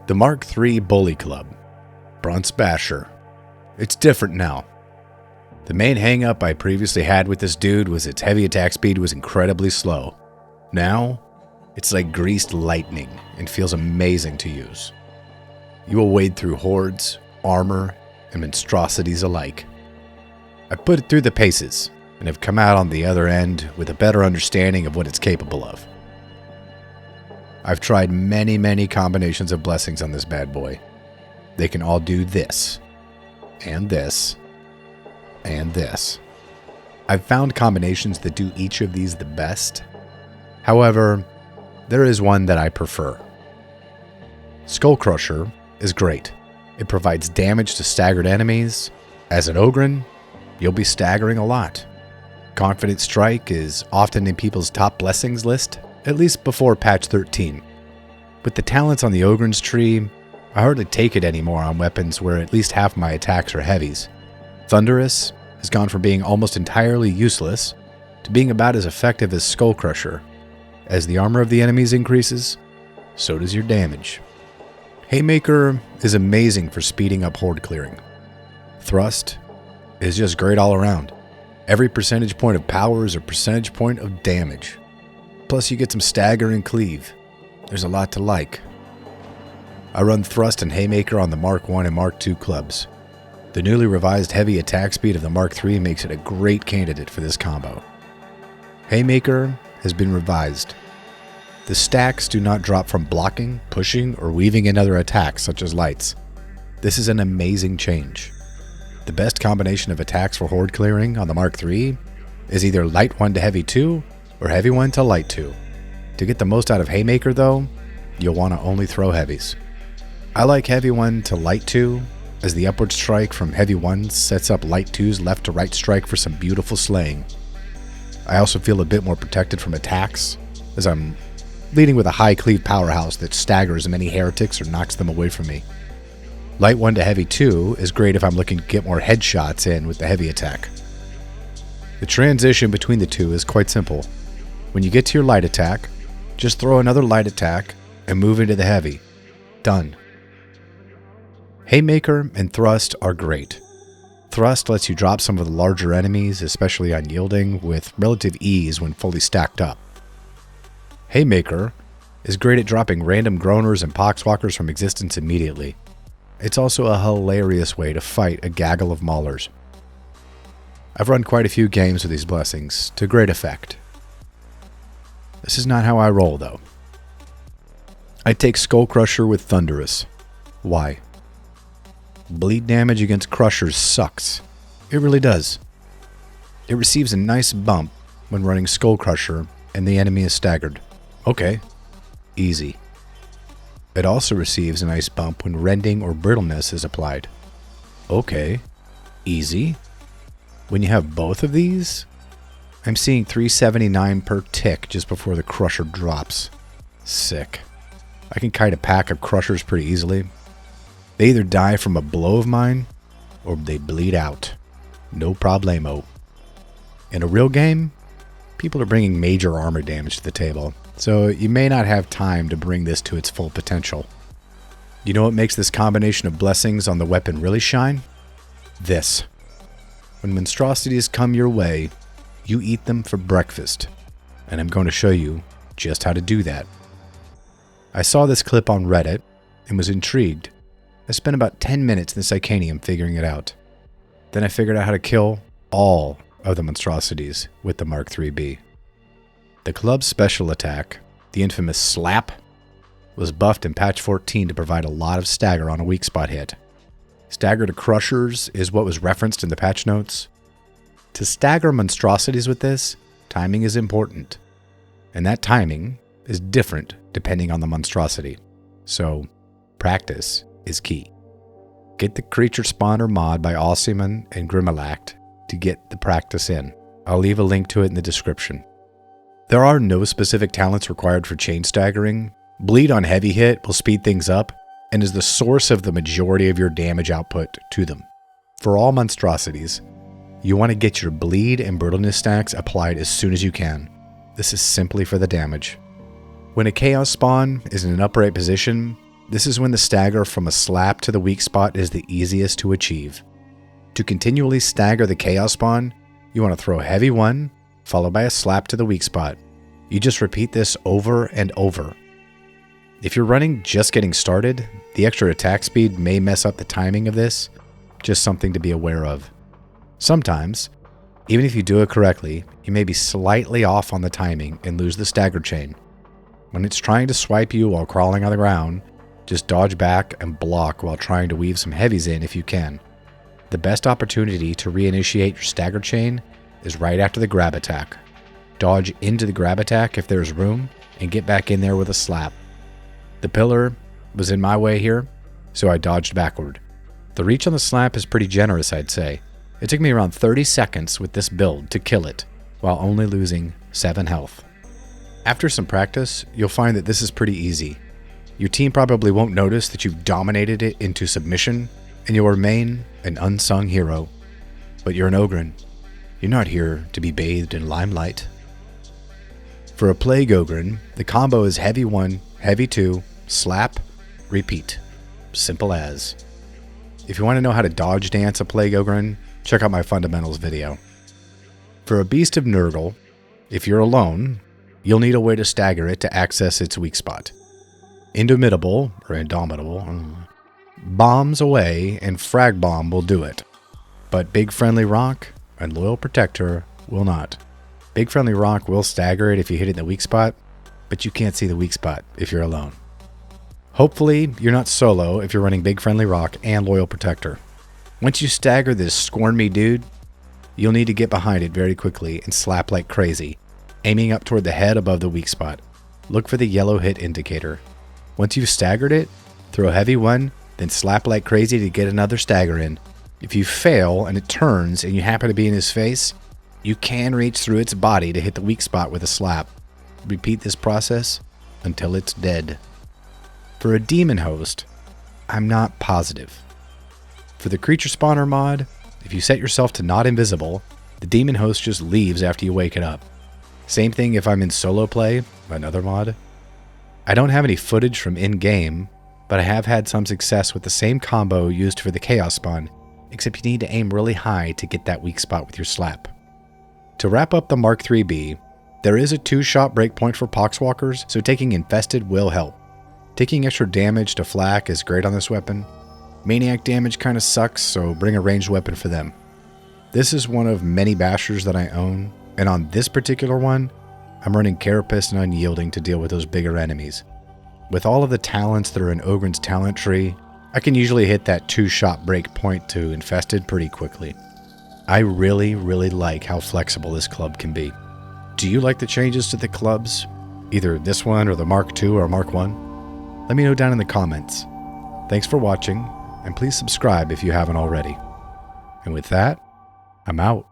The Mark IIIb Bully Club, Brunt's Basher. It's different now. The main hang-up I previously had with this dude was its heavy attack speed was incredibly slow. Now, it's like greased lightning and feels amazing to use. You will wade through hordes, armor, and monstrosities alike. I put it through the paces and have come out on the other end with a better understanding of what it's capable of. I've tried many combinations of blessings on this bad boy. They can all do this, and this, and this. I've found combinations that do each of these the best. However, there is one that I prefer. Skull Crusher is great. It provides damage to staggered enemies. As an Ogren, you'll be staggering a lot. Confident Strike is often in people's top blessings list, at least before patch 13. With the talents on the Ogren's tree, I hardly take it anymore on weapons where at least half my attacks are heavies. Thunderous has gone from being almost entirely useless to being about as effective as Skull Crusher. As the armor of the enemies increases, so does your damage. Haymaker is amazing for speeding up horde clearing. Thrust is just great all around. Every percentage point of power is a percentage point of damage. Plus you get some stagger and cleave. There's a lot to like. I run Thrust and Haymaker on the Mark I and Mark II clubs. The newly revised heavy attack speed of the Mark III makes it a great candidate for this combo. Haymaker has been revised. The stacks do not drop from blocking, pushing, or weaving in other attacks such as lights. This is an amazing change. The best combination of attacks for horde clearing on the Mark III is either light 1 to heavy 2 or heavy 1 to light 2. To get the most out of Haymaker though, you'll want to only throw heavies. I like heavy 1 to light 2 as the upward strike from heavy 1 sets up light 2's left to right strike for some beautiful slaying. I also feel a bit more protected from attacks as I'm leading with a high cleave powerhouse that staggers many heretics or knocks them away from me. Light 1 to heavy 2 is great if I'm looking to get more headshots in with the heavy attack. The transition between the two is quite simple. When you get to your light attack, just throw another light attack and move into the heavy. Done. Haymaker and Thrust are great. Thrust lets you drop some of the larger enemies, especially unyielding, with relative ease when fully stacked up. Haymaker is great at dropping random groaners and poxwalkers from existence immediately. It's also a hilarious way to fight a gaggle of maulers. I've run quite a few games with these blessings, to great effect. This is not how I roll, though. I take Skull Crusher with Thunderous. Why? Bleed damage against Crushers sucks. It really does. It receives a nice bump when running Skull Crusher and the enemy is staggered. Okay. Easy. It also receives a nice bump when rending or brittleness is applied. Okay. Easy. When you have both of these, I'm seeing 379 per tick just before the Crusher drops. Sick. I can kite a pack of Crushers pretty easily. They either die from a blow of mine, or they bleed out. No problemo. In a real game, people are bringing major armor damage to the table, so you may not have time to bring this to its full potential. You know what makes this combination of blessings on the weapon really shine? This. When monstrosities come your way, you eat them for breakfast, and I'm going to show you just how to do that. I saw this clip on Reddit and was intrigued. I spent about 10 minutes in the Psykhanium figuring it out. Then I figured out how to kill all of the monstrosities with the Mark IIIb. The club's special attack, the infamous Slap, was buffed in patch 14 to provide a lot of stagger on a weak spot hit. Stagger to Crushers is what was referenced in the patch notes. To stagger monstrosities with this, timing is important. And that timing is different depending on the monstrosity. So, practice is key. Get the Creature Spawner mod by Ossiman and Grimalact to get the practice in. I'll leave a link to it in the description. There are no specific talents required for chain staggering. Bleed on heavy hit will speed things up and is the source of the majority of your damage output to them. For all monstrosities, you want to get your bleed and brittleness stacks applied as soon as you can. This is simply for the damage. When a chaos spawn is in an upright position, This is when the stagger from a slap to the weak spot is the easiest to achieve. To continually stagger the chaos spawn, you want to throw a heavy 1, followed by a slap to the weak spot. You just repeat this over and over. If you're running just getting started, the extra attack speed may mess up the timing of this, just something to be aware of. Sometimes, even if you do it correctly, you may be slightly off on the timing and lose the stagger chain. When it's trying to swipe you while crawling on the ground, just dodge back and block while trying to weave some heavies in if you can. The best opportunity to reinitiate your stagger chain is right after the grab attack. Dodge into the grab attack if there's room, and get back in there with a slap. The pillar was in my way here, so I dodged backward. The reach on the slap is pretty generous, I'd say. It took me around 30 seconds with this build to kill it, while only losing 7 health. After some practice, you'll find that this is pretty easy. Your team probably won't notice that you've dominated it into submission, and you'll remain an unsung hero. But you're an Ogryn. You're not here to be bathed in limelight. For a Plague Ogryn, the combo is heavy 1, heavy 2, slap, repeat. Simple as. If you want to know how to dodge dance a Plague Ogryn, check out my fundamentals video. For a Beast of Nurgle, if you're alone, you'll need a way to stagger it to access its weak spot. Indomitable, or Indomitable, bombs away and Frag Bomb will do it. But Big Friendly Rock and Loyal Protector will not. Big Friendly Rock will stagger it if you hit it in the weak spot, but you can't see the weak spot if you're alone. Hopefully, you're not solo if you're running Big Friendly Rock and Loyal Protector. Once you stagger this Scorn Me dude, you'll need to get behind it very quickly and slap like crazy, aiming up toward the head above the weak spot. Look for the yellow hit indicator. Once you've staggered it, throw a heavy 1, then slap like crazy to get another stagger in. If you fail and it turns and you happen to be in his face, you can reach through its body to hit the weak spot with a slap. Repeat this process until it's dead. For a demon host, I'm not positive. For the creature spawner mod, if you set yourself to not invisible, the demon host just leaves after you wake it up. Same thing if I'm in solo play, another mod. I don't have any footage from in-game, but I have had some success with the same combo used for the chaos spawn, except you need to aim really high to get that weak spot with your slap. To wrap up the Mark IIIb, there is a 2-shot breakpoint for Poxwalkers, so taking Infested will help. Taking extra damage to flak is great on this weapon. Maniac damage kinda sucks, so bring a ranged weapon for them. This is one of many bashers that I own, and on this particular one, I'm running Carapace and Unyielding to deal with those bigger enemies. With all of the talents that are in Ogryn's talent tree, I can usually hit that 2-shot breakpoint to Infested pretty quickly. I really like how flexible this club can be. Do you like the changes to the clubs? Either this one or the Mark II or Mark I? Let me know down in the comments. Thanks for watching, and please subscribe if you haven't already. And with that, I'm out.